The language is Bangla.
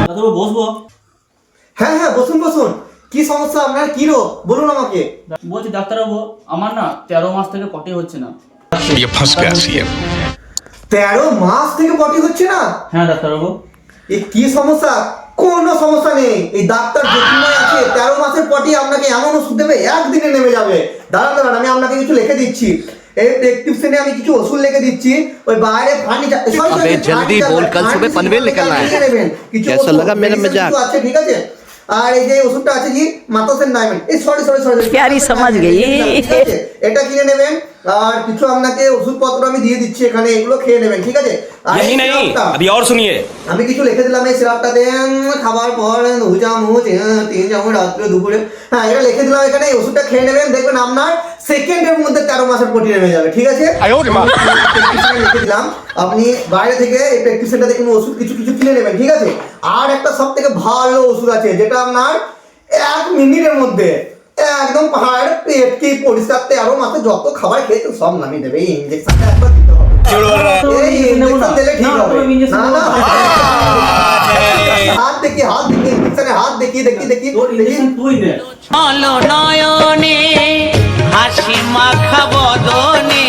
দাদু বসবো? হ্যাঁ হ্যাঁ বসুন বসুন। কি সমস্যা আপনার, কি রোগ বলুন আমাকে। বলছি ডাক্তারবাবু, আমার না 13 মাস থেকে পটি হচ্ছে না। ये फंस गया सीएम। 13 মাস থেকে পটি হচ্ছে না? হ্যাঁ ডাক্তারবাবু। এই কি সমস্যা? কোনো সমস্যা নেই, এই ডাক্তার যেখানে আছে 13 মাসের পটি আপনাকে এমন ওষুধ দেবে একদিনে নেমে যাবে। দাঁড়ান দাঁড়ান, আমি আপনাকে কিছু লিখে দিচ্ছি। এই প্রেসক্রিপশনে আমি কিছু ওষুধ লিখে দিচ্ছি। ওই বাইরে ফার্নিচার अबे जल्दी बोल, कल सुबह पनवेल निकलना है। कैसा लगा मेरा मजाक? আছে ঠিক আছে। আর এই যে ওষুধটা আছে কি মাতোসেন ডায়মন্ড, এই সরি प्यारी समझ गई। এটা কিনে নেবেন। আর কিছু আপনাকে ওষুধপত্র আমি দিয়ে দিচ্ছি এখানে, এগুলো খেয়ে নেবেন ঠিক আছে। আর यही नहीं, अभी और सुनिए। আমি কিছু লিখে দিলাম, এই সিরাপটা দেন খাবার পর 2 চামচ 3 চামচ রাত্রে দুপুরে। হ্যাঁ এটা লিখে দিলাম এখানে, এই ওষুধটা খেয়ে নেবেন, দেখবেন আপনার সেকেন্ডের মধ্যে 13 মাসের পটি নেমে যাবে ঠিক আছে। লিখে দিলাম, আপনি বাইরে থেকে এই প্রেসক্রিপশনটা দেখুন, ওষুধ কিছু কিছু কিনে নেবেন ঠিক আছে। আর একটা সব থেকে ভালো ওষুধ আছে যেটা আপনার 1 মিনিটের মধ্যে একদম পাহাড় পেট কি পরিষ্কার 13 মাসে যত খাবার খেয়েছো সব নামিয়ে দেবে। এই ইনজেকশনটা একবার দিতে হবে। এই ইনজেকশন দিলে ঠিক হবে না না। হাত দেখি ইনজেকশনে হাত দেখি দেখি তোর ইনজেকশন তুই নে। নয়নে হাসি মাখা বদনে